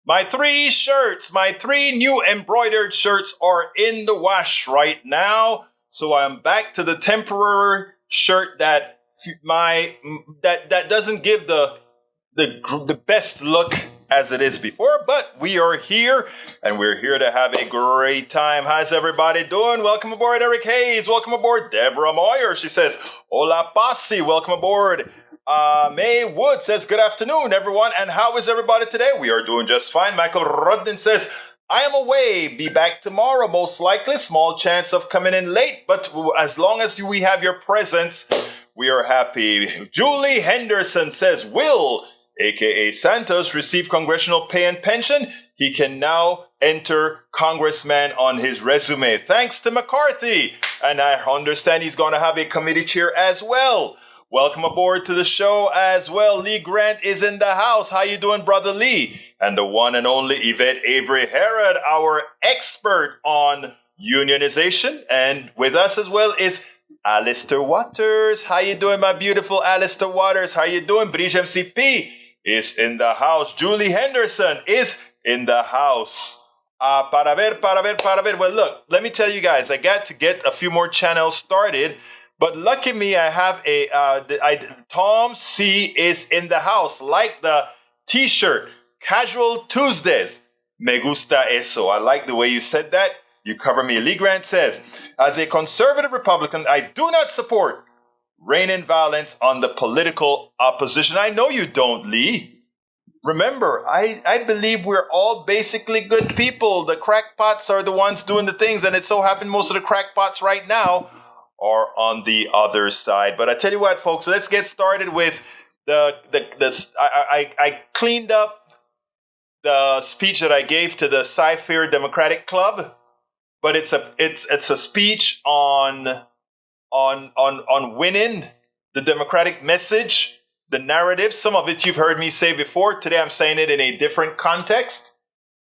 My three new embroidered shirts are in the wash right now. So I'm back to the temporary shirt that doesn't give the best look as it is before, but we are here and we're here to have a great time. How's everybody doing? Welcome aboard, Eric Hayes. Welcome aboard, Deborah Moyer. She says, hola Pasi. Welcome aboard. May Wood says, good afternoon, everyone. And how is everybody today? We are doing just fine. Michael Rudden says, I am away. Be back tomorrow, most likely. Small chance of coming in late, but as long as we have your presence, we are happy. Julie Henderson says, Will, a.k.a. Santos, receive congressional pay and pension? He can now enter congressman on his resume. Thanks to McCarthy. And I understand he's going to have a committee chair as well. Welcome aboard to the show as well. Lee Grant is in the house. How you doing, Brother Lee? And the one and only Yvette Avery Herod, our expert on unionization. And with us as well is Alistair Waters. How you doing, my beautiful Alistair Waters? How you doing? Brige MCP is in the house. Julie Henderson is in the house. Para ver. Well, look, let me tell you guys, I got to get a few more channels started. But lucky me, I have Tom C is in the house, like the t-shirt, Casual Tuesdays. Me gusta eso. I like the way you said that. You cover me. Lee Grant says, as a conservative Republican, I do not support reign in violence on the political opposition. I know you don't, Lee. Remember, I believe we're all basically good people. The crackpots are the ones doing the things, and it so happened most of the crackpots right now are on the other side. But I tell you what, folks, let's get started with I cleaned up the speech that I gave to the Cy-Fair Democratic Club, but it's a speech on winning the Democratic message, the narrative. Some of it you've heard me say before. Today I'm saying it in a different context.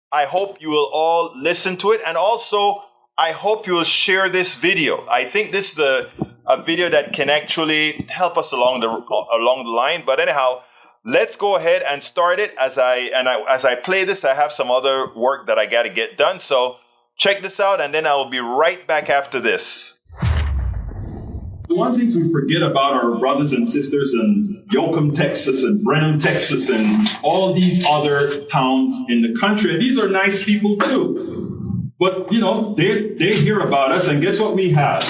I hope you will all listen to it, and also I hope you will share this video. I think this is a video that can actually help us along the line. But anyhow, let's go ahead and start it. As I play this, I have some other work that I got to get done. So check this out, and then I will be right back after this. The one thing we forget about our brothers and sisters in Yoakum, Texas, and Brenham, Texas, and all these other towns in the country. And these are nice people too. But, they hear about us, and guess what we have?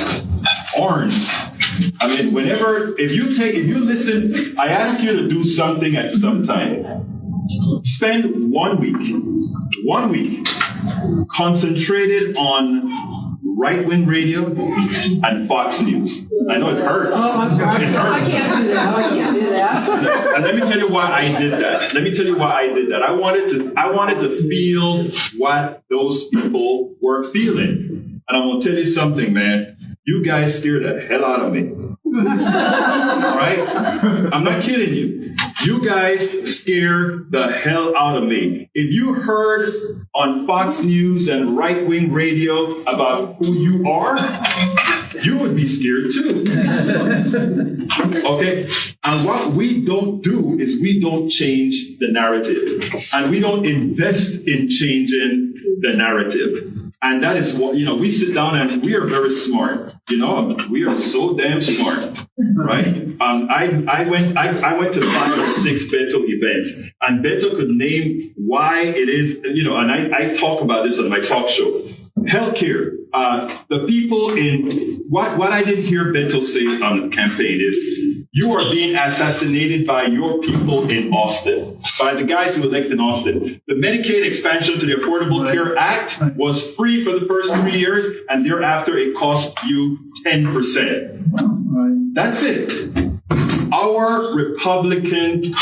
Horns. I mean, if you listen, I ask you to do something at some time. Spend 1 week concentrated on right-wing radio and Fox News. I know it hurts. Oh my God. It hurts. I can't do that. And let me tell you why I did that. I wanted to feel what those people were feeling. And I'm going to tell you something, man. You guys scare the hell out of me. All right? I'm not kidding you. You guys scare the hell out of me. If you heard on Fox News and right-wing radio about who you are, you would be scared too. Okay? And what we don't do is we don't change the narrative. And we don't invest in changing the narrative. And that is what, we sit down and we are very smart. We are so damn smart, right? I went to 5 or 6 Beto events, and Beto could name why it is, and I talk about this on my talk show. Healthcare. The people in what I didn't hear Beto say on the campaign is you are being assassinated by your people in Austin, by the guys who elected Austin. The Medicaid expansion to the Affordable Care Act was free for the first 3 years, and thereafter it cost you 10%. That's it. Our Republican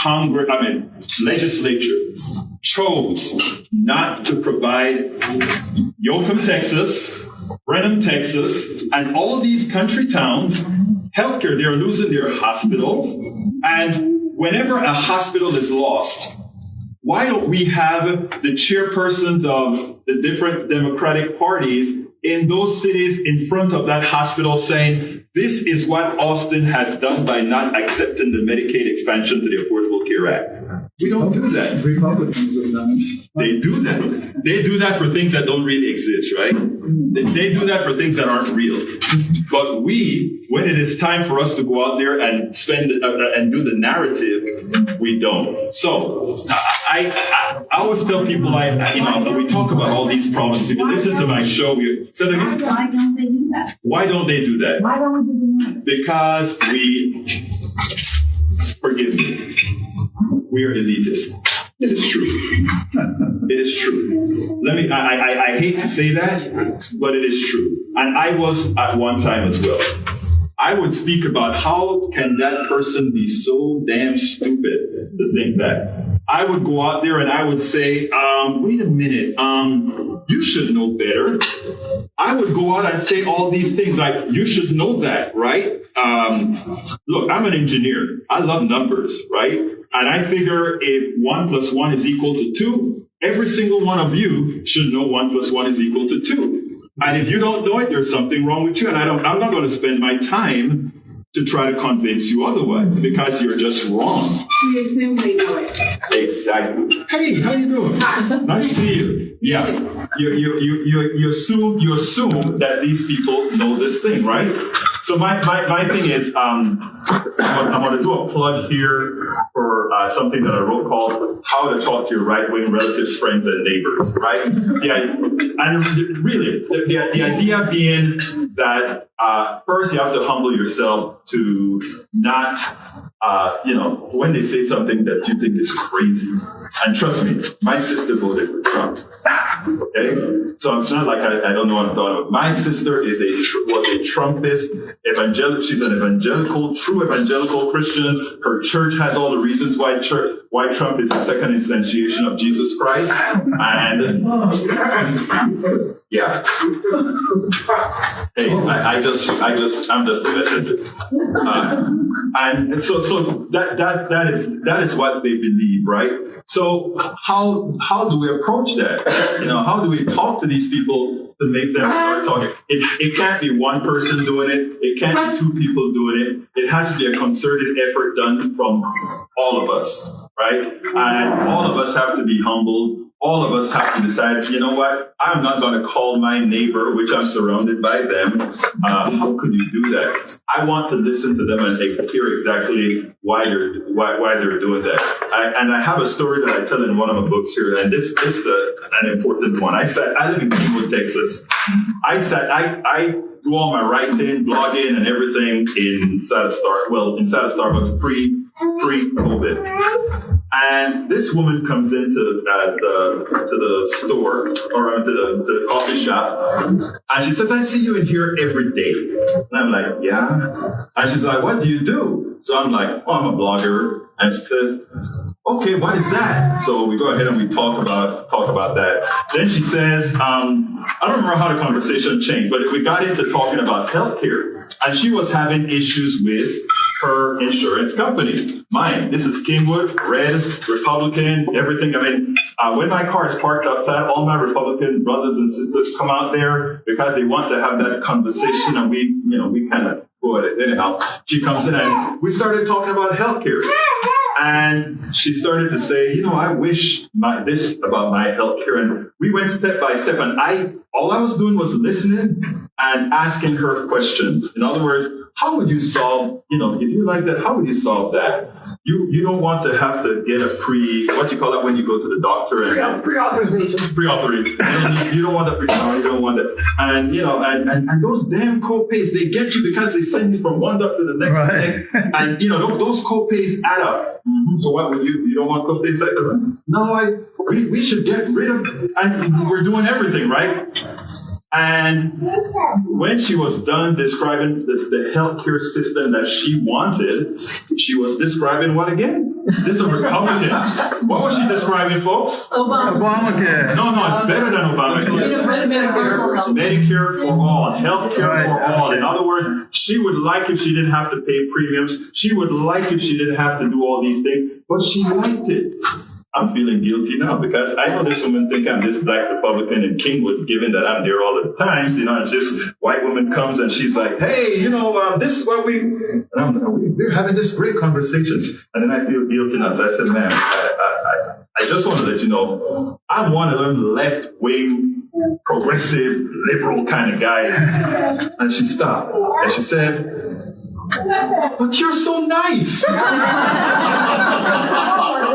legislature chose not to provide Yoakum, Texas, Brenham, Texas, and all these country towns healthcare. They're losing their hospitals. And whenever a hospital is lost, why don't we have the chairpersons of the different Democratic parties in those cities in front of that hospital saying, this is what Austin has done by not accepting the Medicaid expansion to the Affordable Care Act? We don't do that. Republicans have They do that. They do that for things that don't really exist, right? They do that for things that aren't real. But we, when it is time for us to go out there and spend and do the narrative, we don't. So I always tell people, we talk about all these problems. If you listen to my show, Why don't they do that? Why don't they do that? Why don't we do that? Because forgive me, we are elitist. It is true. It is true. I hate to say that, but it is true. And I was at one time as well. I would speak about how can that person be so damn stupid to think that. I would go out there and I would say, wait a minute, you should know better. I would go out and say all these things like, you should know that, right? Look, I'm an engineer. I love numbers, right? And I figure if 1 + 1 is equal to 2, every single one of you should know 1 + 1 is equal to 2. And if you don't know it, there's something wrong with you. And I'm not going to spend my time to try to convince you otherwise because you're just wrong. We simply know it. Exactly. Hey, how you doing? Nice to see you. Yeah. You assume that these people know this thing, right? So my thing is, I'm going to do a plug here for something that I wrote called How to Talk to Your Right-Wing Relatives, Friends, and Neighbors, right? And really, the idea being that first you have to humble yourself to not, when they say something that you think is crazy. And trust me, my sister voted for Trump. Okay? So it's not like I don't know what I'm talking about. My sister was a Trumpist, she's an evangelical, true evangelical Christian. Her church has all the reasons why Trump is the second instantiation of Jesus Christ. And yeah. Hey, I'm just a messenger. And so that is what they believe, right? So how do we approach that? How do we talk to these people to make them start talking? It can't be one person doing it. It can't be two people doing it. It has to be a concerted effort done from all of us, right? And all of us have to be humbled. All of us have to decide, you know what? I'm not going to call my neighbor, which I'm surrounded by them. How could you do that? I want to listen to them and hear exactly why they're doing that. And I have a story that I tell in one of my books here, and this is an important one. I live in Kingwood, Texas. I do all my writing, blogging, and everything inside of Starbucks pre-COVID. And this woman comes into the store or to the coffee shop, and she says, "I see you in here every day." And I'm like, "Yeah." And she's like, "What do you do?" So I'm like, "Oh, I'm a blogger." And she says, "Okay, what is that?" So we go ahead and we talk about that. Then she says, I don't remember how the conversation changed, but we got into talking about healthcare, and she was having issues with her insurance company. Mine, this is Kingwood, red, Republican, everything. I mean, when my car is parked outside, all my Republican brothers and sisters come out there because they want to have that conversation, and we kind of go at it. Anyhow, she comes in and we started talking about healthcare. And she started to say, I wish this about my healthcare. And we went step by step. And all I was doing was listening and asking her questions. In other words, how would you solve, if you like that, how would you solve that? You don't want to have to get a what you call that when you go to the doctor and pre-authorization. You don't want that. You don't want that. And and those damn co-pays, they get you because they send you from one doctor to the next thing. And those co-pays add up. So what would you don't want co-pays like that? No, we should get rid of, and we're doing everything, right? And when she was done describing the healthcare system that she wanted, she was describing what again? This is a Republican. What was she describing, folks? Obamacare. No, it's better than Obamacare. Medicare for all, healthcare for all. In other words, she would like if she didn't have to pay premiums. She would like if she didn't have to do all these things, but she liked it. I'm feeling guilty now because I know this woman think I'm this black Republican in Kingwood, given that I'm there all the time. And just white woman comes and she's like, "Hey, this is what we're having this great conversation." And then I feel guilty now. So I said, "Ma'am, I I just want to let you know, I'm one of them left-wing, progressive, liberal kind of guys. And she stopped. And she said, but you're so nice. Where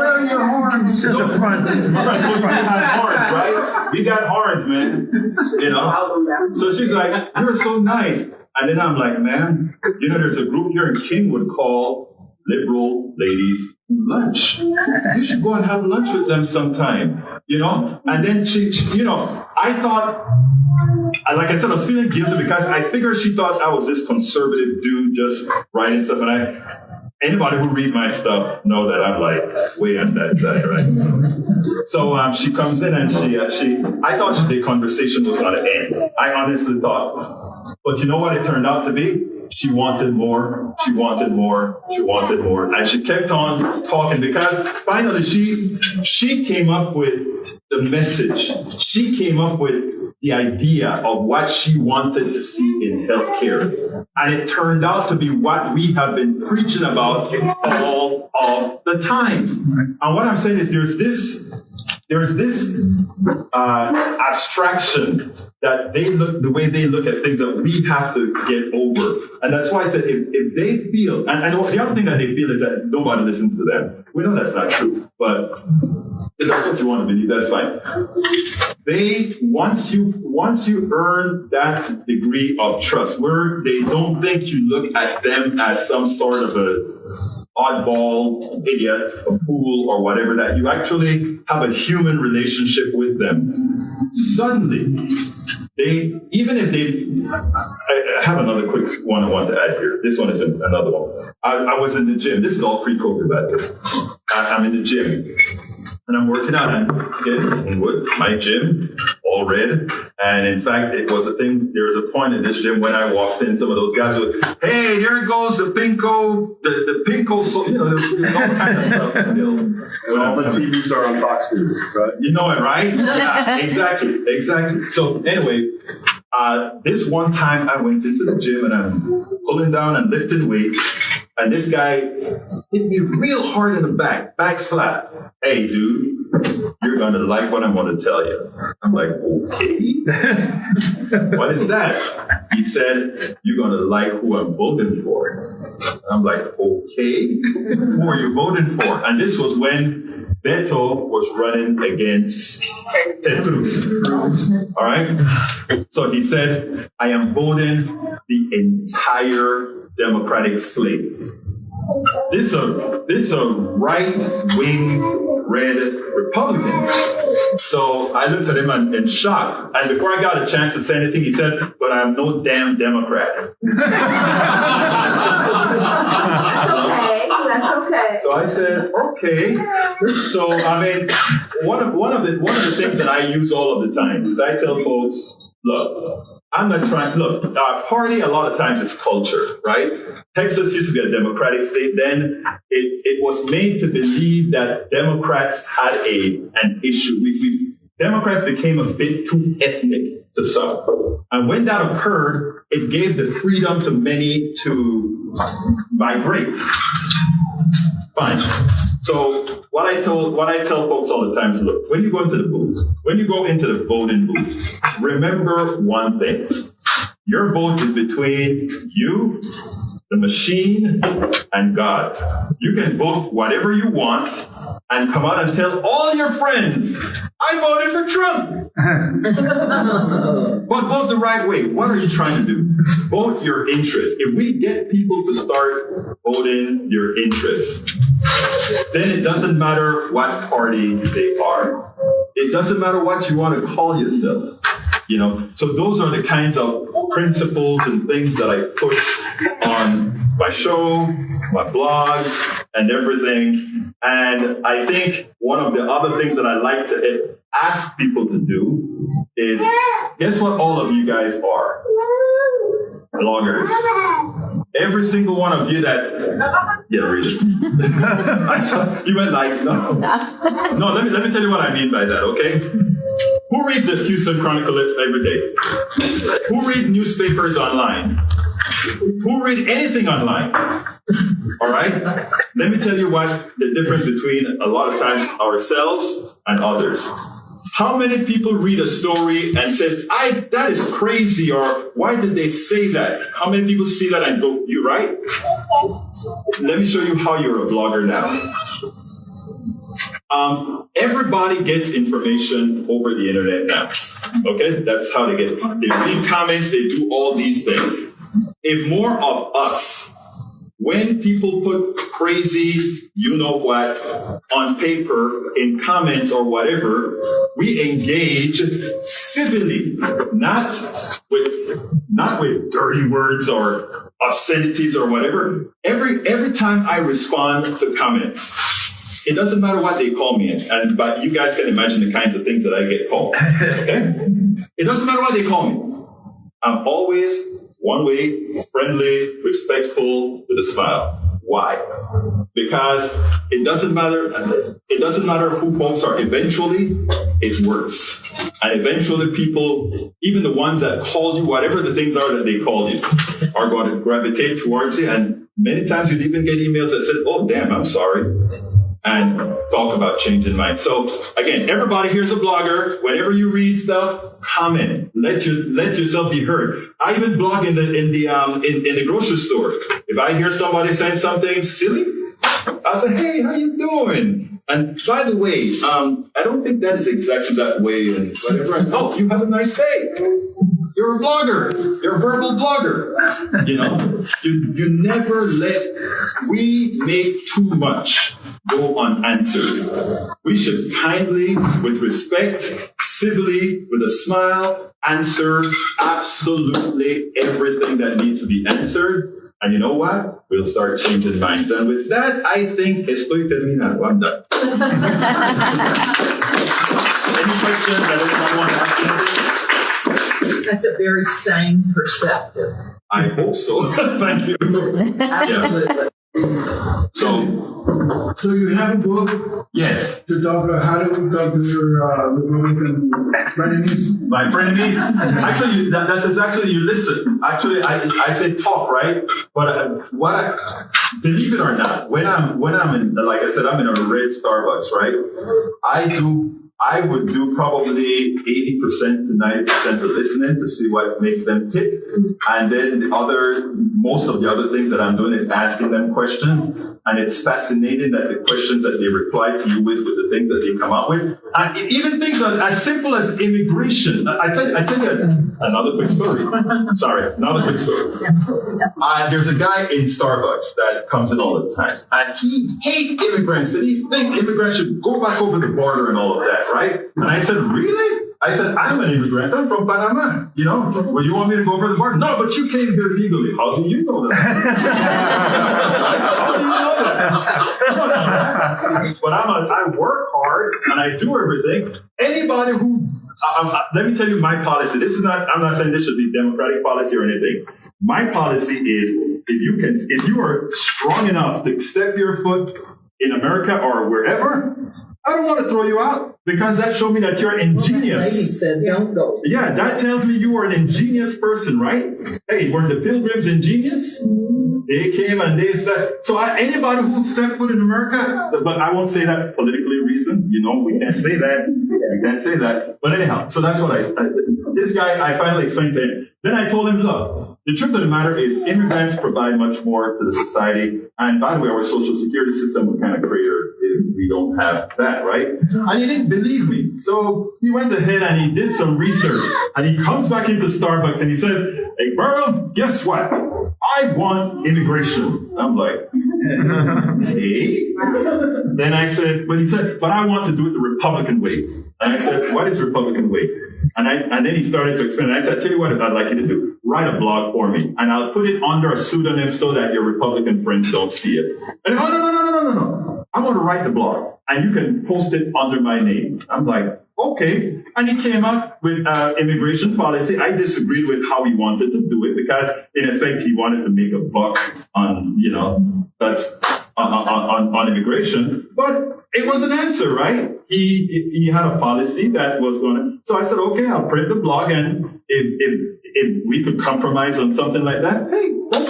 are your horns to the front? We got horns, right? We got horns, man. You know? So she's like, you're so nice. And then I'm like, man, you know, there's a group here in Kingwood called Liberal Ladies Lunch. You should go and have lunch with them sometime, you know? And then she you know, I thought, like I said, I was feeling guilty because I figured she thought I was this conservative dude just writing stuff. And anybody who read my stuff know that I'm like way on that side, right? So she comes in and I thought the conversation was going to end. I honestly thought. But you know what it turned out to be? She wanted more, she wanted more, she wanted more. And she kept on talking because finally she came up with the message. She came up with the idea of what she wanted to see in healthcare. And it turned out to be what we have been preaching about all of the times. And what I'm saying is there's this abstraction that the way they look at things that we have to get over. And that's why I said if they feel, and the other thing that they feel is that nobody listens to them. We know that's not true, but if that's what you want to believe, that's fine. Once you earn that degree of trust, where they don't think you look at them as some sort of a oddball, idiot, a fool, or whatever, that you actually have a human relationship with them. Suddenly, I have another quick one I want to add here. This one is another one. I was in the gym. This is all pre-COVID back then. I'm in the gym. And I'm working out in my gym, all red. And in fact, it was a thing. There was a point in this gym when I walked in, some of those guys were, hey, there goes the pinko, the pinko, so, you know, there's all kind of stuff. You know, all the TVs are on Fox News, right? You know it, right? Yeah, exactly. So anyway, this one time I went into the gym and I'm pulling down and lifting weights. And this guy hit me real hard in the back slap. Hey, dude, you're going to like what I'm going to tell you. I'm like, okay. What is that? He said, you're going to like who I'm voting for. I'm like, okay. Who are you voting for? And this was when Beto was running against Ted Cruz. All right? So he said, I am voting the entire Democratic slate. This is a right-wing red Republican. So I looked at him in shock. And before I got a chance to say anything, he said, but I'm no damn Democrat. That's okay. So I said, okay. So I mean, one of the things that I use all of the time is I tell folks, look, I'm not trying. Look, our party a lot of times is culture, right? Texas used to be a Democratic state. Then it was made to believe that Democrats had an issue. Democrats became a bit too ethnic to some. And when that occurred, it gave the freedom to many to migrate. Fine. So what I tell folks all the time is, look, when you go into the booth, when you go into the voting booth, remember one thing. Your vote is between you, the machine, and God. You can vote whatever you want and come out and tell all your friends, I voted for Trump. But vote the right way. What are you trying to do? Vote your interest. If we get people to start voting your interest, then it doesn't matter what party they are. It doesn't matter what you want to call yourself. You know, so those are the kinds of principles and things that I push on my show, my blogs, and everything. And I think one of the other things that I like to ask people to do is, guess what all of you guys are? Bloggers. Every single one of you that, yeah, read it. You went like, no. No, let me tell you what I mean by that, okay? Who reads the Houston Chronicle every day? Who reads newspapers online? who read anything online. All right? Let me tell you what the difference between a lot of times ourselves and others. How many people read a story and says, that is crazy, or why did they say that? How many people see that and go, you right? Let me show you how you're a blogger now. Everybody gets information over the internet now. Okay? That's how they get it. They read comments, they do all these things. If more of us, when people put crazy, you know what, on paper, in comments or whatever, we engage civilly, not with dirty words or obscenities or whatever. Every time I respond to comments, it doesn't matter what they call me, but you guys can imagine the kinds of things that I get called. Okay? It doesn't matter what they call me. I'm always one way, friendly, respectful, with a smile. Why? Because it doesn't matter. It doesn't matter who folks are. Eventually, it works. And eventually people, even the ones that called you, whatever the things are that they called you, are going to gravitate towards you. And many times you'd even get emails that said, oh, damn, I'm sorry. And talk about changing minds. So again, everybody here's a blogger. Whenever you read stuff, comment. Let yourself be heard. I even blog in the grocery store. If I hear somebody saying something silly, I'll say, hey, how you doing? And by the way, I don't think that is exactly that way. And whatever. Oh, you have a nice day. You're a blogger. You're a verbal blogger. You know, you never we make too much go unanswered. We should kindly, with respect, civilly, with a smile, answer absolutely everything that needs to be answered. And you know what? We'll start changing minds. And with that, I think estoy terminado. I'm done. Any questions that anyone wants to ask? That's a very sane perspective. I hope so. Thank you. Absolutely. Yeah. So you have a book Yes. to talk about how to talk to your Republican frenemies? My frenemies? Actually, that's exactly, you listen. Actually, I say talk, right? But believe it or not, when I'm in, like I said, I'm in a red Starbucks, right? I would do probably 80% to 90% of listening to see what makes them tick. And then most of the other things that I'm doing is asking them questions. And it's fascinating that the questions that they reply to you with the things that they come up with. And even things as simple as immigration. I tell you another quick story. Sorry, another quick story. There's a guy in Starbucks that comes in all the time. And he hates immigrants. And he thinks immigrants should go back over the border and all of that, right? And I said, really? I said, I'm an immigrant. I'm from Panama. You know, well, you want me to go over the border? No, but you came here legally. How do you know that? How do you know that? But I work hard and I do everything. Anybody who, let me tell you my policy. I'm not saying this should be Democratic policy or anything. My policy is if you are strong enough to step your foot in America or wherever, I don't want to throw you out because that shows me that you're ingenious. Lady said, don't go. Yeah, that tells me you are an ingenious person, right? Hey, were the Pilgrims ingenious? They came and they said, so anybody who stepped foot in America, but I won't say that politically reasoned. You know, we can't say that. We can't say that. But anyhow, so that's what this guy, I finally explained to him. Then I told him, look, the truth of the matter is immigrants provide much more to the society. And by the way, our social security system would kind of crater if we don't have that, right? And he didn't believe me. So he went ahead and he did some research. And he comes back into Starbucks and he said, hey, Burl, guess what? I want immigration. I'm like, hey? Then I said, but I want to do it the Republican way. And I said, what is Republican way? And then he started to explain. And I said, tell you what I'd like you to do. Write a blog for me. And I'll put it under a pseudonym so that your Republican friends don't see it. And no. I want to write the blog. And you can post it under my name. I'm like, okay. And he came up with immigration policy. I disagreed with how he wanted to do it because, in effect, he wanted to make a buck on, on immigration. But it was an answer, right? He had a policy that was going to. So I said, okay, I'll print the blog. And if we could compromise on something like that, hey, that's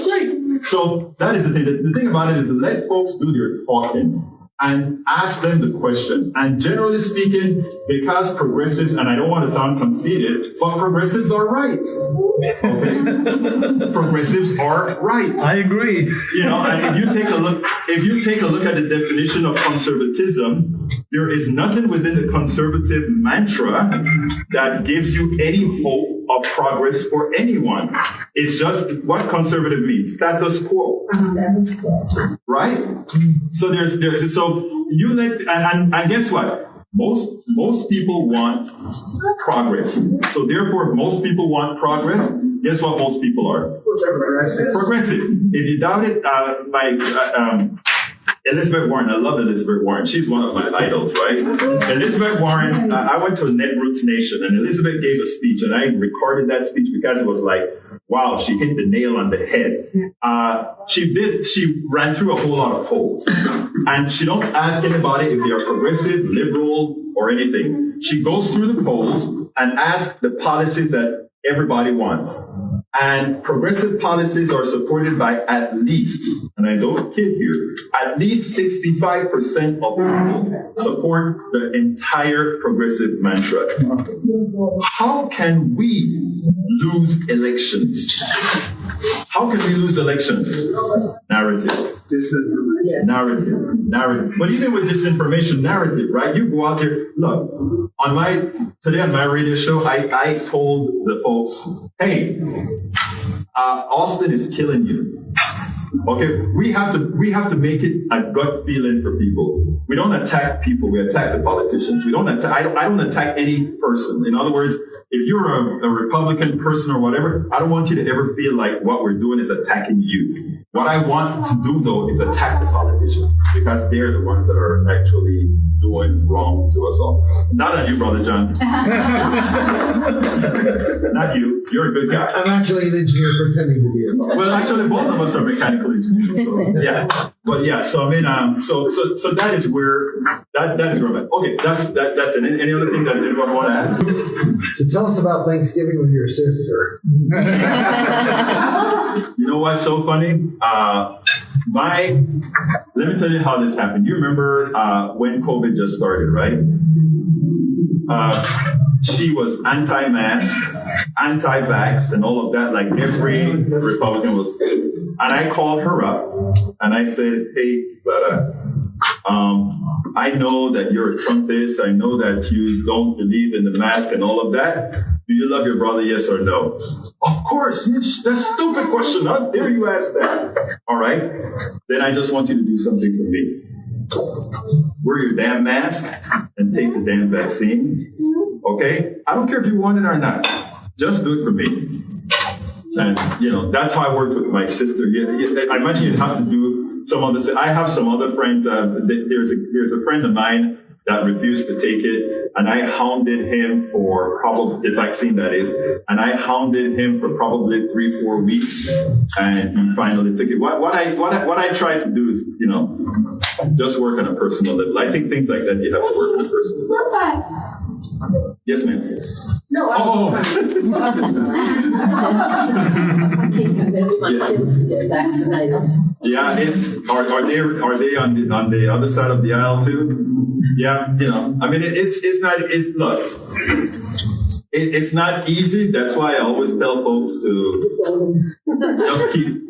So that is the thing. The thing about it is let folks do their talking and ask them the questions. And generally speaking, because progressives, and I don't want to sound conceited, but progressives are right. Okay? Progressives are right. I agree. You know, and if you take a look at the definition of conservatism, there is nothing within the conservative mantra that gives you any hope of progress for anyone. It's just what conservative means, status quo. Right? So so you let and guess what? Most people want progress. So therefore, most people want progress. Guess what most people are? Progressive. If you doubt it, Elizabeth Warren, I love Elizabeth Warren. She's one of my idols, right? Elizabeth Warren, I went to Netroots Nation and Elizabeth gave a speech and I recorded that speech because it was like, wow, she hit the nail on the head. She ran through a whole lot of polls and she don't ask anybody if they are progressive, liberal, or anything. She goes through the polls and asks the policies that everybody wants. And progressive policies are supported by at least, and I don't kid here, at least 65% of people support the entire progressive mantra. How can we lose elections? How can we lose elections? Narrative. Narrative. But even with disinformation, narrative, right? You go out there, look, today on my radio show, I told the folks, hey, Austin is killing you. Okay, we have to make it a gut feeling for people. We don't attack people, we attack the politicians. We don't attack, I don't attack any person. In other words, if you're a Republican person or whatever, I don't want you to ever feel like what we're doing is attacking you. What I want to do though is attack the politicians because they're the ones that are actually doing wrong to us all. Not on you, Brother John. Not you. You're a good guy. I'm actually an engineer pretending to be a boss. Well, actually, both of us are mechanical engineers. So, yeah. But yeah, so I mean, so that is where that is where I'm at. Okay, that's it. Any other thing that anyone want to ask? So tell us about Thanksgiving with your sister. You know what's so funny? Let me tell you how this happened. You remember when COVID just started, right? She was anti-mask, anti-vax, and all of that, like every Republican was. And I called her up and I said, hey, I know that you're a Trumpist. I know that you don't believe in the mask and all of that. Do you love your brother, yes or no? Of course. That's a stupid question. How dare you ask that? All right. Then I just want you to do something for me. Wear your damn mask and take the damn vaccine. Okay? I don't care if you want it or not. Just do it for me. And, that's how I worked with my sister. I imagine you'd have to do some other. I have some other friends. There's a friend of mine that refused to take it, and I hounded him for probably the vaccine, that is, and I hounded him for probably 3-4 weeks, and he finally took it. What I try to do is, just work on a personal level. I think things like that you have to work on a personal level. Yes, ma'am. No, I can't convince my kids to get vaccinated. Yeah, are they on the other side of the aisle too? Yeah, I mean it's not easy. That's why I always tell folks to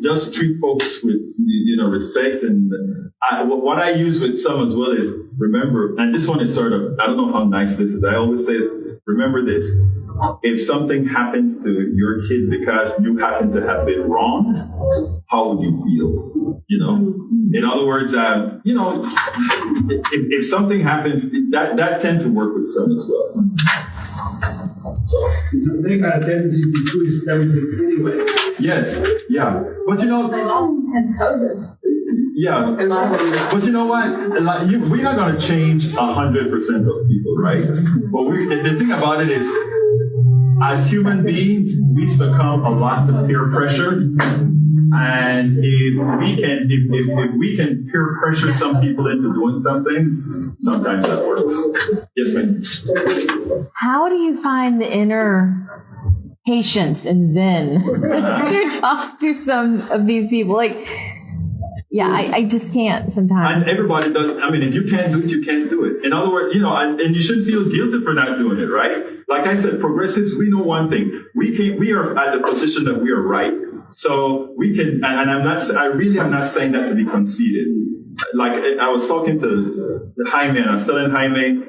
just treat folks with respect. And what I use with some as well is remember, and this one is sort of, I don't know how nice this is. I always say is remember this. If something happens to your kid because you happen to have been wrong, how would you feel? In other words, if something happens, that tends to work with some as well. So they got a tendency to twist everything anyway. yes, yeah, but They all had COVID. yeah, but you know what? We're not going to change 100% of people, right? But the thing about it is, as human beings, we succumb a lot to peer pressure. And if we can peer pressure some people into doing something, sometimes that works. Yes, ma'am. How do you find the inner patience and zen to talk to some of these people. Like, yeah, I just can't sometimes. And everybody does. I mean, if you can't do it, you can't do it. In other words, and you shouldn't feel guilty for not doing it, right? Like I said, progressives, we know one thing. We are at the position that we are right. So we can, and I really am not saying that to be conceited. Like I was talking to Jaime, and I was telling Jaime,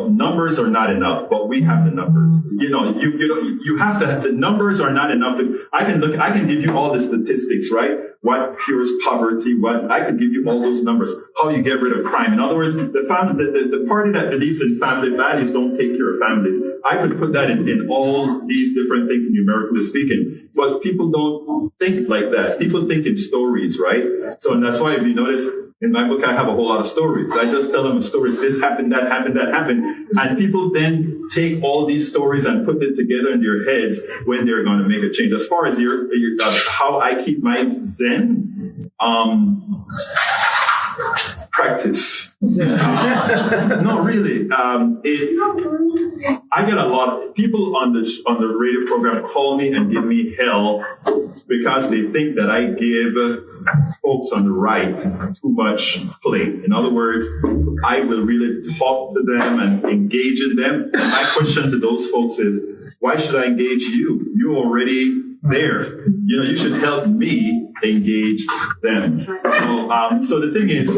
numbers are not enough, but we have the numbers. You have to have the numbers are not enough. I can give you all the statistics, right? What cures poverty? I could give you all those numbers. How you get rid of crime? In other words, the party that believes in family values don't take care of families. I could put that in all these different things, numerically speaking. But people don't think like that. People think in stories, right? So, and that's why if you notice, in my book, I have a whole lot of stories. I just tell them stories. This happened, that happened, that happened. And people then take all these stories and put it together in their heads when they're going to make a change. As far as your how I keep my zen, practice. No, really. I get a lot of people on the radio program call me and give me hell because they think that I give folks on the right too much play. In other words, I will really talk to them and engage in them. And my question to those folks is, why should I engage you? You're already there. You should help me engage them. So the thing is,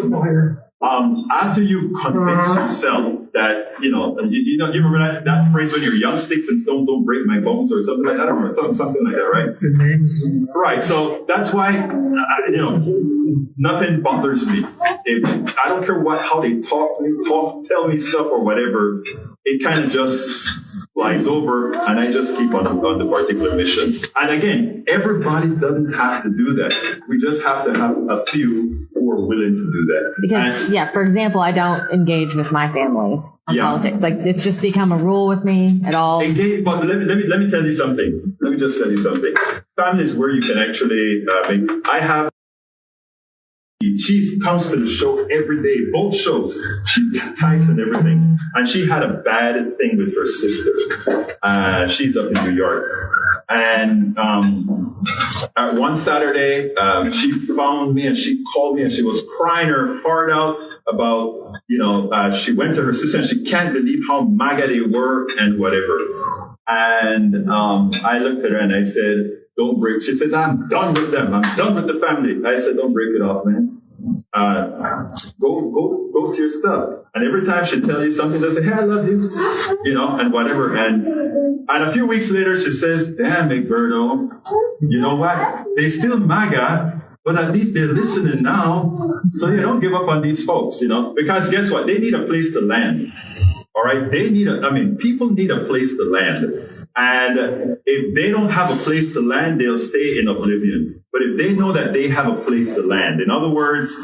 after you convince yourself that, you remember that phrase when you're young, sticks and stones don't break my bones or something like that? I don't remember, something like that, right? The names. Right. So that's why, nothing bothers me. I don't care how they talk to me, tell me stuff or whatever. It kind of just flies over, and I just keep on the particular mission. And again, everybody doesn't have to do that. We just have to have a few who are willing to do that. Because, for example, I don't engage with my family on politics. Like, it's just become a rule with me at all. Engage, but let me tell you something. Let me just tell you something. Family is where you can actually she comes to the show every day, both shows. She types and everything. And she had a bad thing with her sister. She's up in New York. And one Saturday, she found me and she called me and she was crying her heart out about, she went to her sister and she can't believe how MAGA they were and whatever. And I looked at her and I said, don't break. She said, I'm done with them. I'm done with the family. I said, don't break it off, man. Go to your stuff. And every time she tell you something, they say, hey, I love you, and whatever. And a few weeks later, she says, damn, McBurdo, you know what? They still MAGA, but at least they're listening now. So you don't give up on these folks, because guess what? They need a place to land. All right. People need a place to land. And if they don't have a place to land, they'll stay in oblivion. But if they know that they have a place to land, in other words,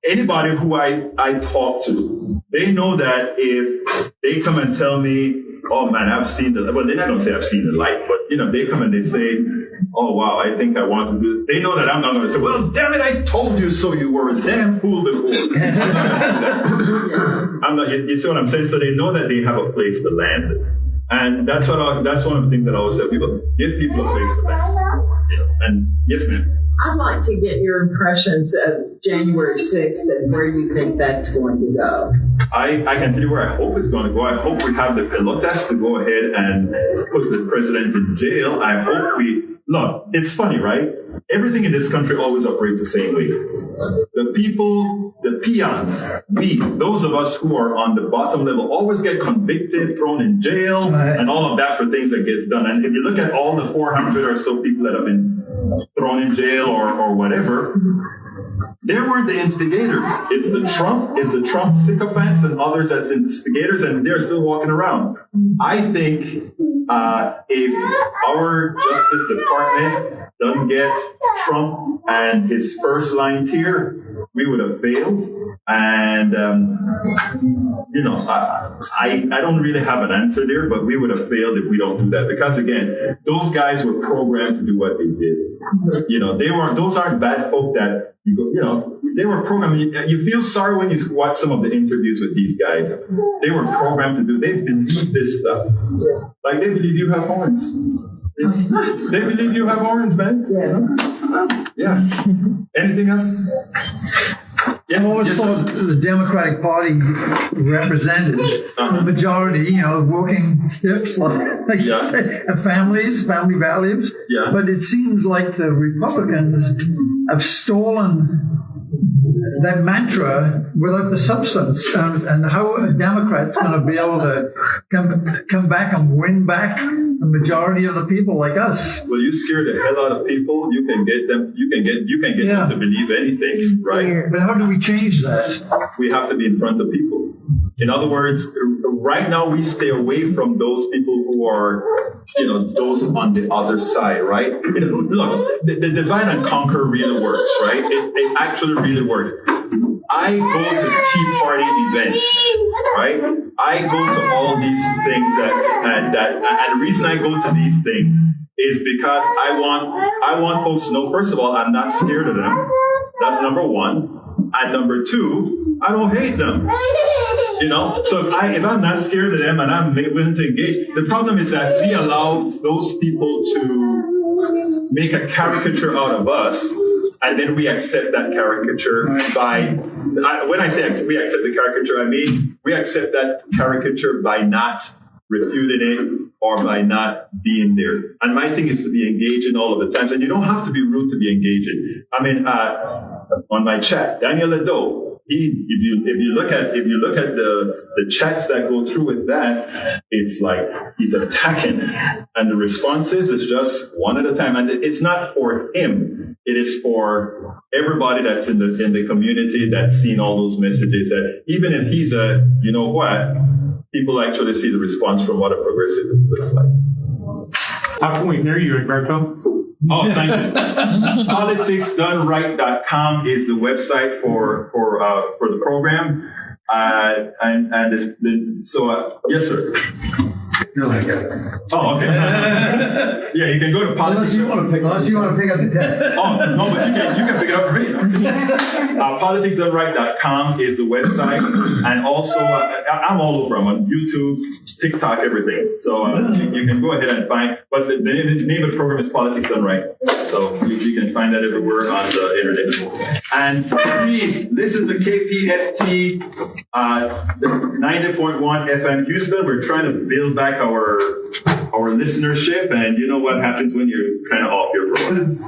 anybody who I talk to, they know that if they come and tell me, oh man, I've seen they're not going to say I've seen the light, but they come and they say, oh wow, I think I want to do it. They know that I'm not going to say, well, damn it, I told you so. You were a damn fool before. I'm not. You see what I'm saying? So they know that they have a place to land, and that's one of the things that I always tell people: give people a place to land. And yes, ma'am. I'd like to get your impressions of January 6th and where you think that's going to go. I can tell you where I hope it's going to go. I hope we have the pelotas to go ahead and put the president in jail. I hope look, it's funny, right? Everything in this country always operates the same way. The people, the peons, those of us who are on the bottom level always get convicted, thrown in jail, and all of that for things that gets done. And if you look at all the 400 or so people that have been thrown in jail or whatever, they weren't the instigators. It's the Trump sycophants and others that's instigators, and they're still walking around. I think if our Justice Department doesn't get Trump and his first line tier, we would have failed. And, I don't really have an answer there, but we would have failed if we don't do that. Because again, those guys were programmed to do what they did. You know, those aren't bad folk that, they were programmed. You feel sorry when you watch some of the interviews with these guys. They were programmed to do, they believe this stuff. Like they believe you have horns. They believe you have horns, man. Yeah. Anything else? Yes, I've always thought the Democratic Party represented the majority, working stiffs, like you say, and families, family values. Yeah. But it seems like the Republicans have stolen that mantra without the substance. And how are Democrats going to be able to come back and win back the majority of the people like us? Well, you scare the hell out of people. You can get them. You can get them to believe anything, right? But how do we change that? We have to be in front of people. In other words, right now we stay away from those people who are, those on the other side, right? Look, the divide and conquer really works, right? It actually really works. I go to Tea Party events, right? I go to all these things and the reason I go to these things is because I want folks to know, first of all, I'm not scared of them. That's number one. And number two, I don't hate them. So if I'm not scared of them and I'm willing to engage, the problem is that we allow those people to make a caricature out of us, and then we accept that caricature when I say we accept the caricature, I mean we accept that caricature by not refuting it or by not being there. And my thing is to be engaging all of the times, and you don't have to be rude to be engaging. I mean, on my chat, Daniel Ledo, if you look at the chats that go through with that, it's like he's attacking, and the responses is just one at a time, and it's not for him. It is for everybody that's in the community that's seen all those messages. That even if he's people actually see the response from what a progressive looks like. How can we hear you, Egberto? Oh, thank you. PoliticsDoneRight.com is the website for the program, yes, sir. Oh, okay. Yeah, you can go to politics. Unless you want to pick up the tab. Oh, no, but you can pick it up for me. PoliticsDoneRight.com is the website, and also I'm all over. I'm on YouTube, TikTok, everything. So you can go ahead and find. But the name of the program is Politics Done Right. So you can find that everywhere on the internet. And please listen to KPFT 90.1 FM Houston. We're trying to build back our listenership, and you know what happens when you're kind of off your program.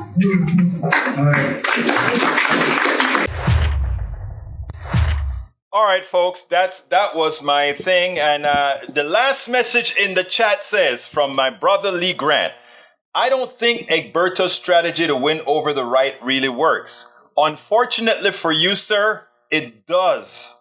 All right, folks, that was my thing. And the last message in the chat says, from my brother Lee Grant, I don't think Egberto's strategy to win over the right really works. Unfortunately for you, sir, it does.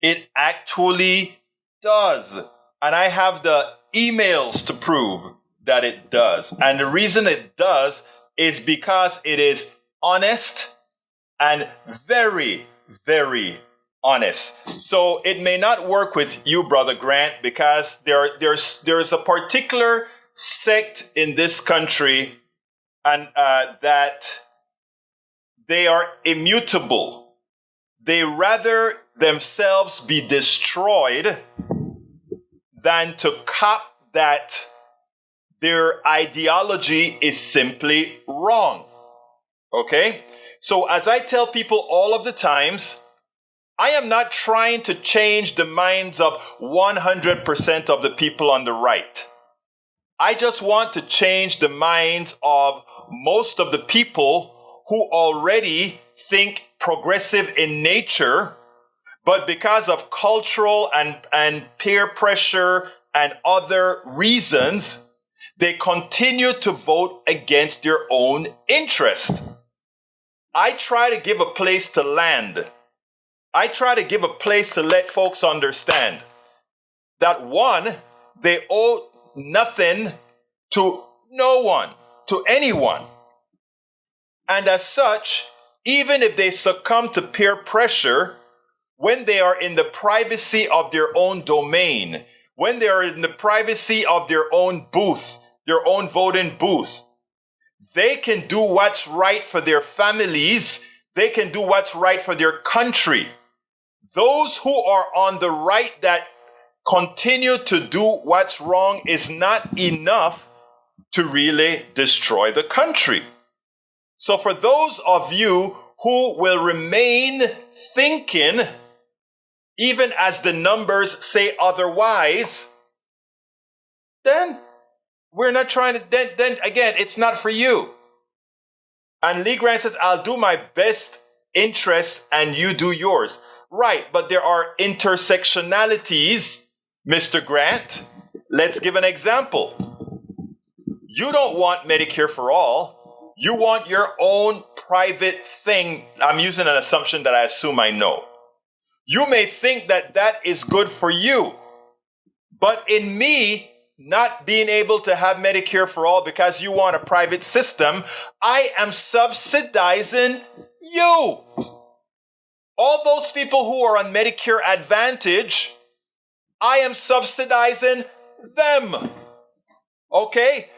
It actually does. And I have the emails to prove that it does. And the reason it does is because it is honest and very, very honest. So it may not work with you, Brother Grant, because there's a particular sect in this country and that they are immutable. They rather themselves be destroyed than to cop that their ideology is simply wrong. Okay? So as I tell people all of the times, I am not trying to change the minds of 100% of the people on the right. I just want to change the minds of most of the people who already think progressive in nature, but because of cultural and peer pressure and other reasons, they continue to vote against their own interest. I try to give a place to land. I try to give a place to let folks understand that, one, they owe nothing to no one, to anyone. And as such, even if they succumb to peer pressure, when they are in the privacy of their own domain, when they are in the privacy of their own booth, their own voting booth, They can do what's right for their families. They can do what's right for their country. Those who are on the right that continue to do what's wrong is not enough to really destroy the country. So for those of you who will remain thinking, even as the numbers say otherwise, then we're not trying to, then again, it's not for you. And Lee Grant says, I'll do my best interest and you do yours. Right, but there are intersectionalities, Mr. Grant. Let's give an example. You don't want Medicare for all. You want your own private thing. I'm using an assumption that I assume I know. You may think that that is good for you. But in me not being able to have Medicare for all because you want a private system, I am subsidizing you. All those people who are on Medicare Advantage, I am subsidizing them. Okay?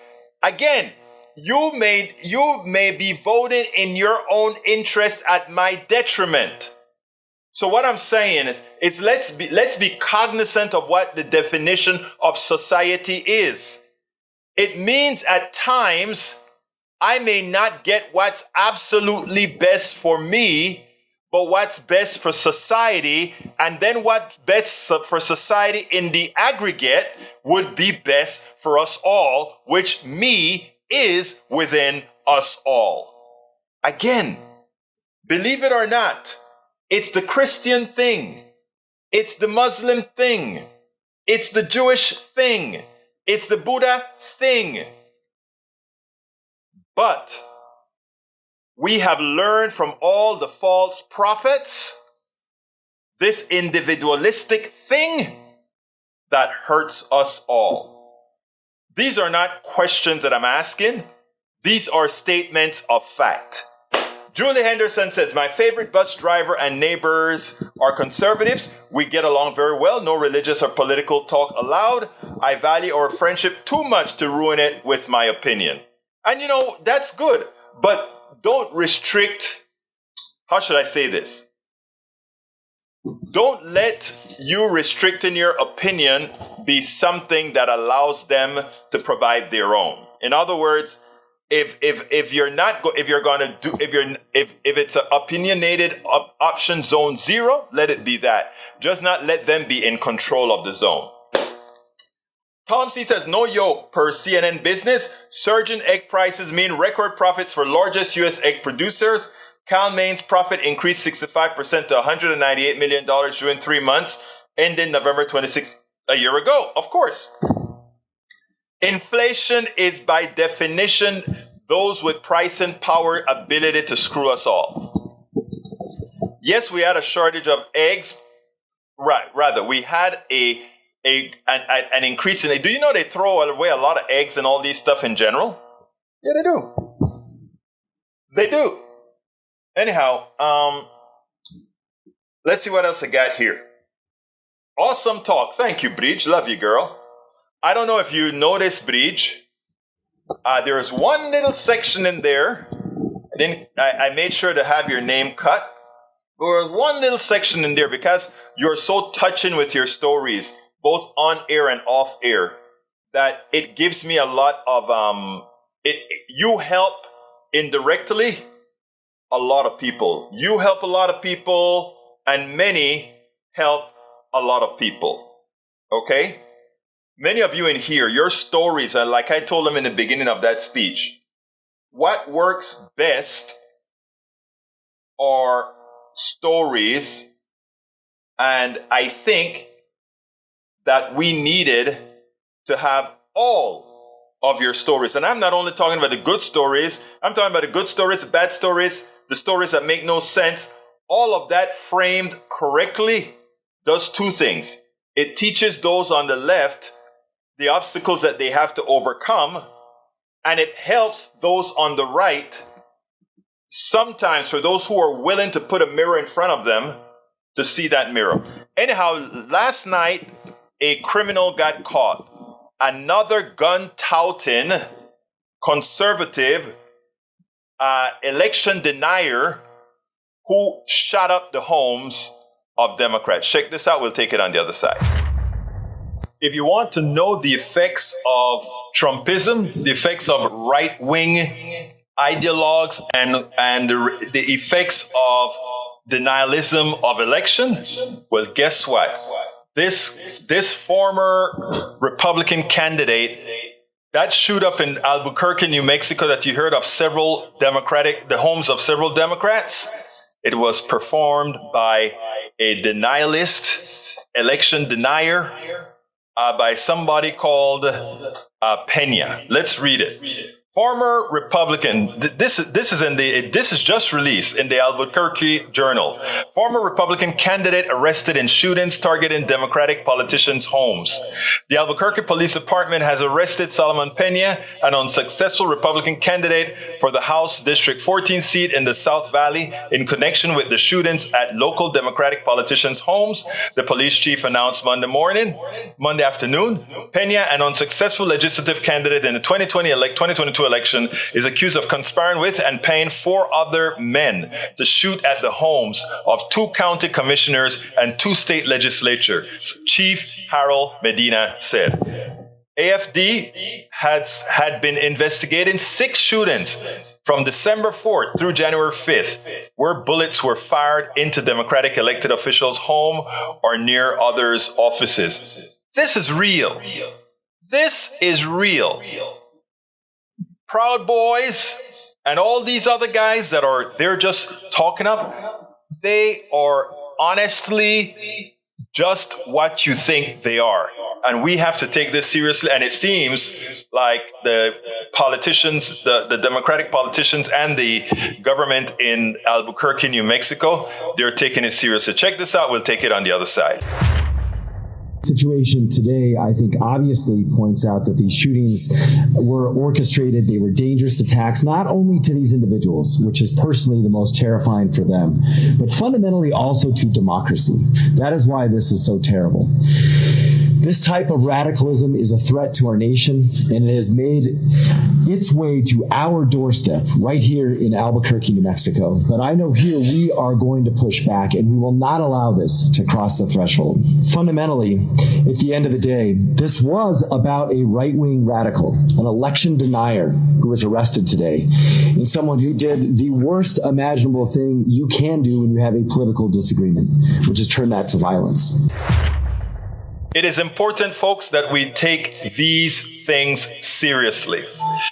Again, you may be voting in your own interest at my detriment. So what I'm saying is let's be cognizant of what the definition of society is. It means at times I may not get what's absolutely best for me, but what's best for society, and then what's best for society in the aggregate would be best for us all, which me is within us all. Again, believe it or not, it's the Christian thing. It's the Muslim thing. It's the Jewish thing. It's the Buddha thing. But we have learned from all the false prophets this individualistic thing that hurts us all. These are not questions that I'm asking. These are statements of fact. Julie Henderson says, my favorite bus driver and neighbors are conservatives. We get along very well. No religious or political talk allowed. I value our friendship too much to ruin it with my opinion. And that's good. But don't restrict, how should I say this? Don't let you restricting your opinion be something that allows them to provide their own. In other words, if it's an opinionated option zone 0, let it be that. Just not let them be in control of the zone. Tom C says, no yoke per CNN Business. Surging egg prices mean record profits for largest U.S. egg producers. Cal-Maine's profit increased 65% to $198 million during 3 months, ending November 26th, a year ago. Of course. Inflation is by definition those with pricing power ability to screw us all. Yes, we had a shortage of eggs. Rather, we had an increase in it. Do you know they throw away a lot of eggs and all these stuff in general? Yeah, they do. They do. Anyhow, let's see what else I got here. Awesome talk. Thank you, Bridge. Love you, girl. I don't know if you noticed, Bridge. There's one little section in there. I made sure to have your name cut. There was one little section in there because you're so touching with your stories, both on air and off air, that it gives me a lot of, you help indirectly a lot of people. You help a lot of people, and many help a lot of people. Okay? Many of you in here, your stories, and like I told them in the beginning of that speech, what works best are stories, and I think that we needed to have all of your stories. And I'm not only talking about the good stories, I'm talking about the good stories, the bad stories, the stories that make no sense. All of that framed correctly does two things. It teaches those on the left the obstacles that they have to overcome, and it helps those on the right, sometimes for those who are willing to put a mirror in front of them, to see that mirror. Anyhow, last night, a criminal got caught. Another gun-touting conservative election denier who shot up the homes of Democrats. Check this out. We'll take it on the other side. If you want to know the effects of Trumpism, the effects of right-wing ideologues, and the effects of denialism of election, well, guess what? This former Republican candidate, that shoot up in Albuquerque, New Mexico, that you heard of the homes of several Democrats, it was performed by a denialist, election denier, by somebody called Pena. Let's read it. Former Republican, this is just released in the Albuquerque Journal. Former Republican candidate arrested in shootings targeting Democratic politicians' homes. The Albuquerque Police Department has arrested Solomon Pena, an unsuccessful Republican candidate for the House District 14 seat in the South Valley, in connection with the shootings at local Democratic politicians' homes. The police chief announced Monday afternoon. Pena, an unsuccessful legislative candidate in the 2022 election, is accused of conspiring with and paying 4 other men to shoot at the homes of 2 county commissioners and 2 state legislatures, Chief Harold Medina said. AFD had been investigating 6 shootings from December 4th through January 5th, where bullets were fired into Democratic elected officials' home or near others' offices. This is real. This is real. Proud Boys and all these other guys they're just talking up, they are honestly just what you think they are. And we have to take this seriously. And it seems like the politicians, the Democratic politicians and the government in Albuquerque, New Mexico, they're taking it seriously. Check this out. We'll take it on the other side. Situation today, I think, obviously points out that these shootings were orchestrated. They were dangerous attacks, not only to these individuals, which is personally the most terrifying for them, but fundamentally also to democracy. That is why this is so terrible. This type of radicalism is a threat to our nation, and it has made its way to our doorstep right here in Albuquerque, New Mexico. But I know here we are going to push back, and we will not allow this to cross the threshold. Fundamentally, at the end of the day, this was about a right-wing radical, an election denier who was arrested today, and someone who did the worst imaginable thing you can do when you have a political disagreement, which is turn that to violence. It is important, folks, that we take these things seriously.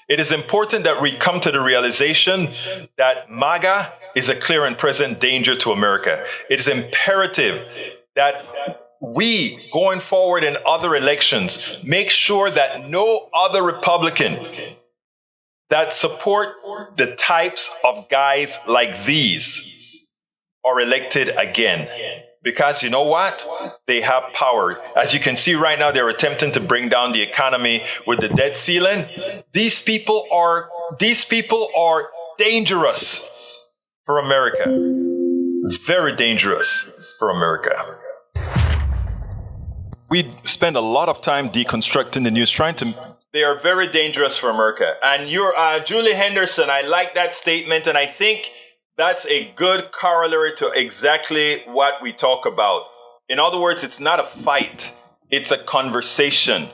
It is important that we come to the realization that MAGA is a clear and present danger to America. It is imperative that we, going forward in other elections, make sure that no other Republican that support the types of guys like these are elected again. Because you know what? They have power. As you can see right now, they're attempting to bring down the economy with the debt ceiling. These people are dangerous for America. Very dangerous for America. We spend a lot of time deconstructing the news, they are very dangerous for America. And you're Julie Henderson, I like that statement, and I think that's a good corollary to exactly what we talk about. In other words, it's not a fight. It's a conversation.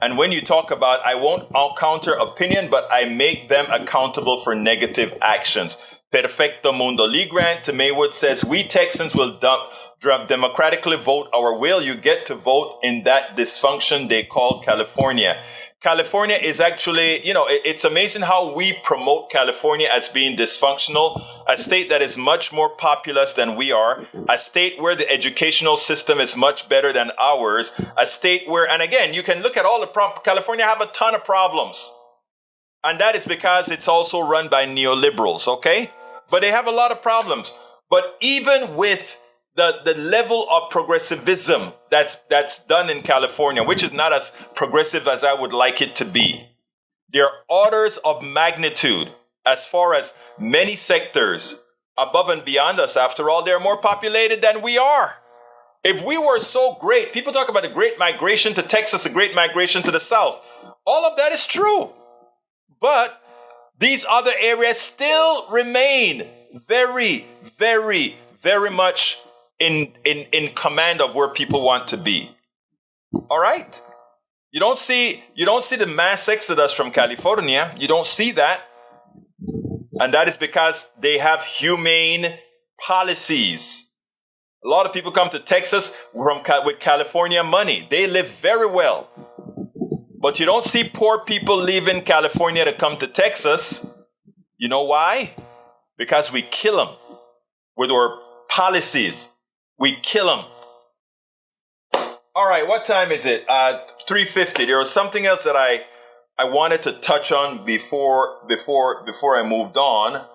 And when you talk about, I won't counter opinion, but I make them accountable for negative actions. Perfecto mundo. Lee Grant to Maywood says, we Texans will democratically vote our will. You get to vote in that dysfunction they call California. California is actually, it's amazing how we promote California as being dysfunctional, a state that is much more populous than we are, a state where the educational system is much better than ours, a state where, and again, you can look at all the problems. California have a ton of problems. And that is because it's also run by neoliberals, okay? But they have a lot of problems. But even with the level of progressivism that's done in California, which is not as progressive as I would like it to be, there are orders of magnitude as far as many sectors above and beyond us. After all, they're more populated than we are. If we were so great, people talk about the great migration to Texas, the great migration to the South. All of that is true. But these other areas still remain very, very, very much in command of where people want to be. All right? You don't see the mass exodus from California. You don't see that. And that is because they have humane policies. A lot of people come to Texas with California money. They live very well. But you don't see poor people leaving California to come to Texas. You know why? Because we kill them with our policies. We kill them. All right, what time is it? 3:50. There was something else that I wanted to touch on before I moved on.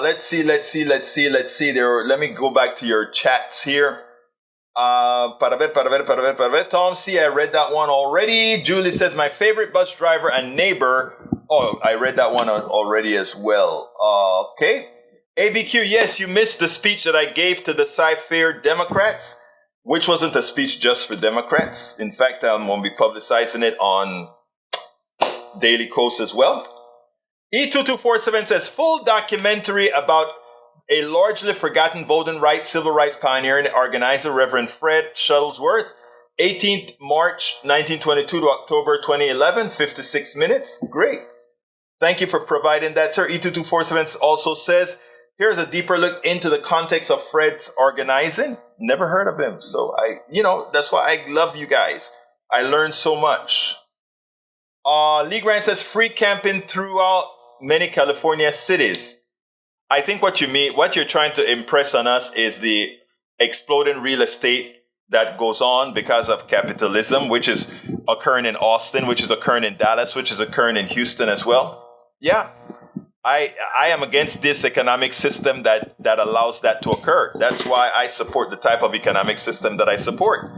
Let's see. Let me go back to your chats here. Para ver. Tom C, I read that one already. Julie says, my favorite bus driver and neighbor. Oh, I read that one already as well. Okay. AVQ, yes, you missed the speech that I gave to the Sci-Fair Democrats, which wasn't a speech just for Democrats. In fact, I'm going to be publicizing it on Daily Kos as well. E2247 says, full documentary about a largely forgotten voting rights, civil rights pioneer and organizer, Reverend Fred Shuttlesworth, 18th March 1922 to October 2011, 56 minutes. Great. Thank you for providing that, sir. E2247 also says, here's a deeper look into the context of Fred's organizing. Never heard of him. So that's why I love you guys. I learned so much. Lee Grant says, free camping throughout many California cities. I think what you're trying to impress on us is the exploding real estate that goes on because of capitalism, which is occurring in Austin, which is occurring in Dallas, which is occurring in Houston as well. Yeah. I am against this economic system that allows that to occur. That's why I support the type of economic system that I support.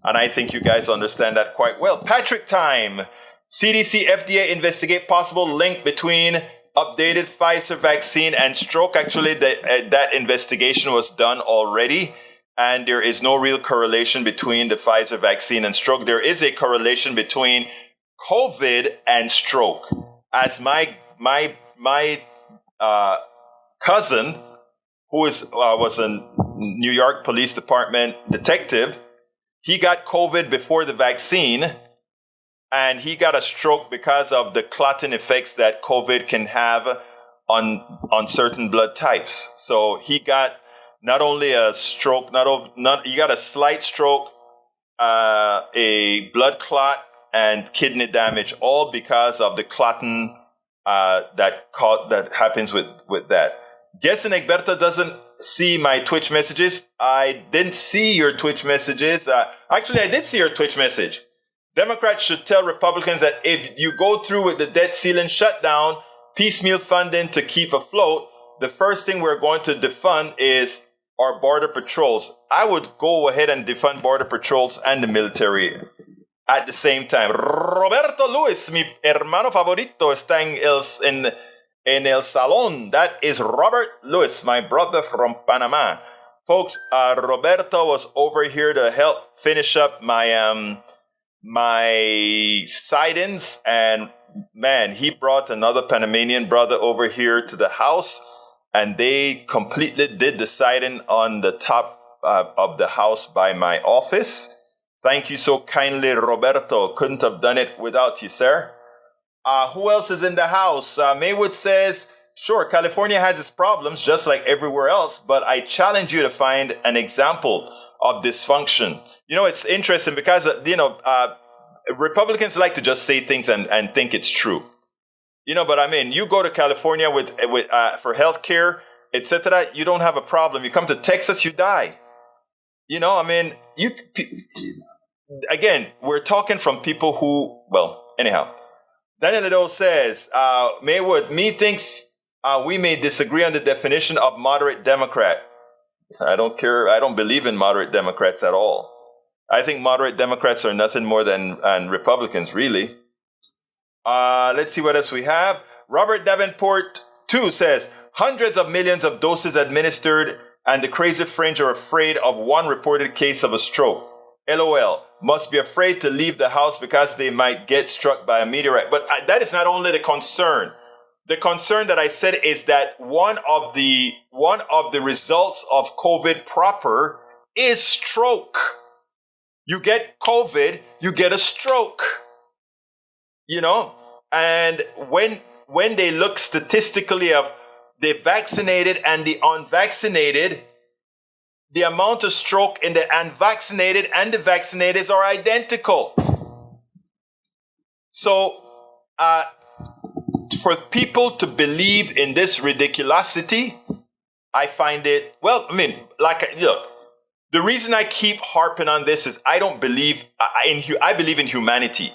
And I think you guys understand that quite well. Patrick time. CDC, FDA investigate possible link between updated Pfizer vaccine and stroke. Actually, that investigation was done already. And there is no real correlation between the Pfizer vaccine and stroke. There is a correlation between COVID and stroke. As my cousin, who was a New York Police Department detective, he got COVID before the vaccine, and he got a stroke because of the clotting effects that COVID can have on certain blood types. So he got not only a stroke, he got a slight stroke, a blood clot, and kidney damage, all because of the clotting that happens with that. Guessing Egberto doesn't see my Twitch messages. I didn't see your Twitch messages. Actually, I did see your Twitch message. Democrats should tell Republicans that if you go through with the debt ceiling shutdown, piecemeal funding to keep afloat, the first thing we're going to defund is our border patrols. I would go ahead and defund border patrols and the military at the same time. Roberto Luis, mi hermano favorito, está en el salón. That is Robert Luis, my brother from Panama. Folks, Roberto was over here to help finish up my sightings, and man, he brought another Panamanian brother over here to the house, and they completely did the siding on the top of the house by my office. Thank you so kindly, Roberto. Couldn't have done it without you, sir. Who else is in the house? Maywood says, sure, California has its problems just like everywhere else, but I challenge you to find an example of dysfunction. You know, it's interesting because, Republicans like to just say things and think it's true. You know, but I mean, you go to California for healthcare, etc. You don't have a problem. You come to Texas, you die. You know, I mean, again, we're talking from people who, well, anyhow. Daniel Lido says, Maywood, thinks we may disagree on the definition of moderate Democrat. I don't care. I don't believe in moderate Democrats at all. I think moderate Democrats are nothing more than Republicans, really. Let's see what else we have. Robert Davenport, too, says, hundreds of millions of doses administered, and the crazy fringe are afraid of one reported case of a stroke. LOL. Must be afraid to leave the house because they might get struck by a meteorite. But that is not only the concern. the concern that I said is that one of the results of COVID proper is stroke. You get COVID, you get a stroke. You know, and when they look statistically of the vaccinated and the unvaccinated, the amount of stroke in the unvaccinated and the vaccinated are identical. So, for people to believe in this ridiculosity, I find it, well, I mean, the reason I keep harping on this is I don't believe, I believe in humanity.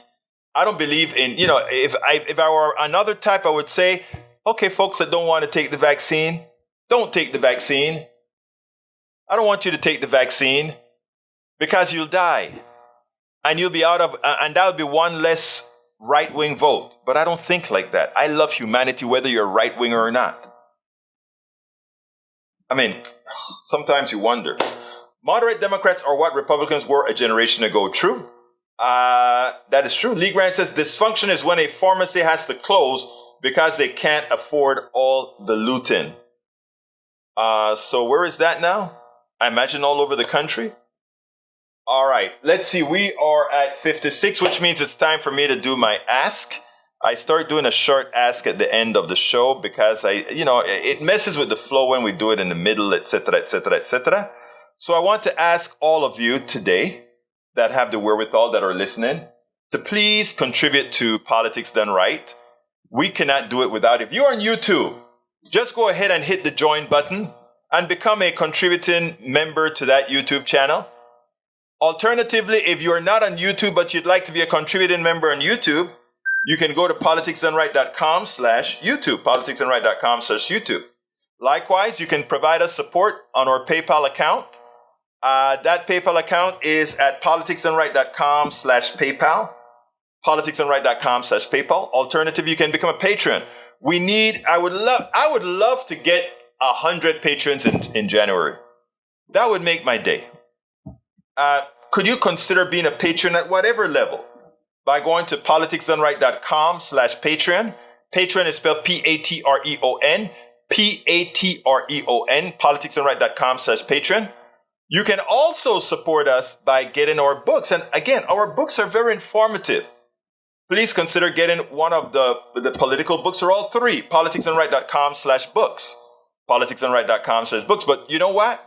I don't believe in, if I were another type, I would say, okay, folks that don't want to take the vaccine, don't take the vaccine. I don't want you to take the vaccine because you'll die and you'll be and that would be one less right-wing vote. But I don't think like that. I love humanity, whether you're right-winger or not. I mean, sometimes you wonder. Moderate Democrats are what Republicans were a generation ago. True. That is true. Lee Grant says dysfunction is when a pharmacy has to close because they can't afford all the looting. So where is that now? I imagine all over the country. All right, let's see. We are at 56, which means it's time for me to do my ask. I start doing a short ask at the end of the show because it messes with the flow when we do it in the middle, etc., etc., etc. So I want to ask all of you today that have the wherewithal that are listening to please contribute to Politics Done Right. We cannot do it without. If you're on YouTube, just go ahead and hit the join button and become a contributing member to that YouTube channel. Alternatively, if you're not on YouTube but you'd like to be a contributing member on YouTube, you can go to politicsdoneright.com/YouTube, politicsdoneright.com/YouTube. Likewise, you can provide us support on our PayPal account. That PayPal account is at politicsdoneright.com/PayPal, politicsdoneright.com/PayPal. Alternative, you can become a patron. I would love to get 100 patrons in January. That would make my day. Could you consider being a patron at whatever level by going to politicsdoneright.com/Patreon? Patreon is spelled Patreon, Patreon, politicsdoneright.com/Patreon. You can also support us by getting our books. And again, our books are very informative. Please consider getting one of the political books or all three, politicsdoneright.com/books. politicsdoneright.com/books. But you know what?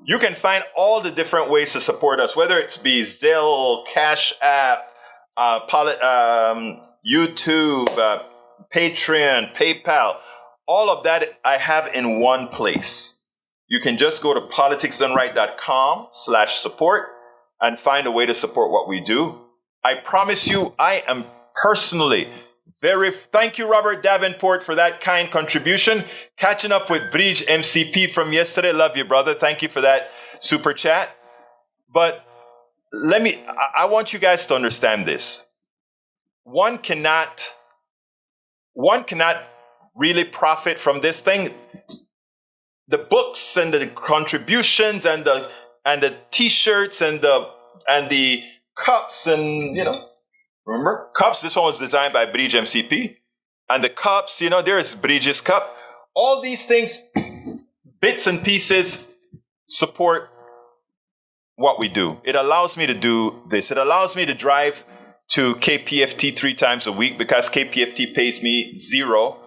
You can find all the different ways to support us, whether it's be Zelle, Cash App, YouTube, Patreon, PayPal. All of that I have in one place. You can just go to politicsdoneright.com/support and find a way to support what we do. I promise you, I am personally thank you, Robert Davenport, for that kind contribution. Catching up with Bridge MCP from yesterday. Love you, brother. Thank you for that super chat. But I want you guys to understand this. One cannot really profit from this thing. The books and the contributions and the t-shirts and the cups and, remember? Cups, this one was designed by Bridge MCP. And the cups, there's Bridge's cup. All these things, bits and pieces, support what we do. It allows me to do this. It allows me to drive to KPFT 3 times a week because KPFT pays me $0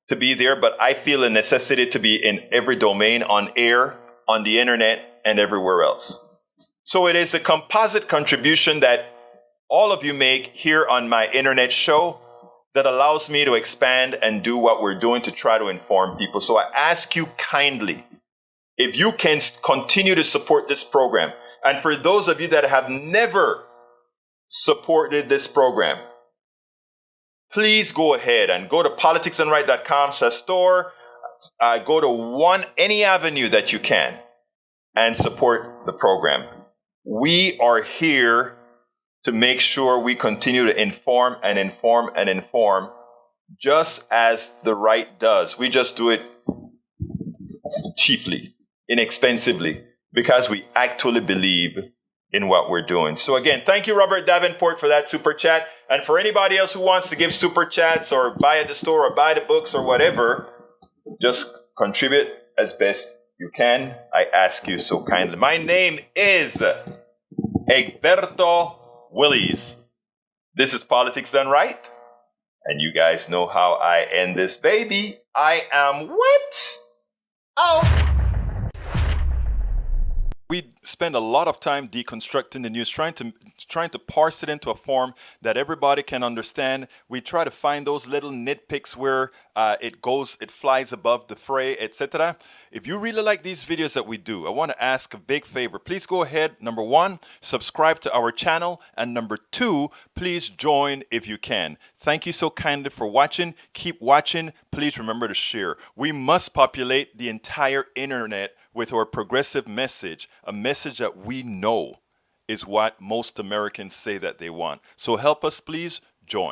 to be there, but I feel a necessity to be in every domain, on air, on the internet, and everywhere else. So it is a composite contribution that all of you make here on my internet show that allows me to expand and do what we're doing to try to inform people. So I ask you kindly, if you can continue to support this program, and for those of you that have never supported this program, please go ahead and go to politicsdoneright.com/store, go to any avenue that you can and support the program. We are here to make sure we continue to inform and inform and inform, just as the right does. We just do it cheaply, inexpensively, because we actually believe in what we're doing. So again, thank you, Robert Davenport, for that super chat. And for anybody else who wants to give super chats or buy at the store or buy the books or whatever, just contribute as best you can. I ask you so kindly. My name is Egberto Willies. This is Politics Done Right. And you guys know how I end this baby. I am wet. Out. We spend a lot of time deconstructing the news, trying to parse it into a form that everybody can understand. We try to find those little nitpicks where it flies above the fray, etc. If you really like these videos that we do, I want to ask a big favor. Please go ahead. Number one, subscribe to our channel. And number two, please join if you can. Thank you so kindly for watching. Keep watching. Please remember to share. We must populate the entire internet with our progressive message, a message that we know is what most Americans say that they want. So help us, please.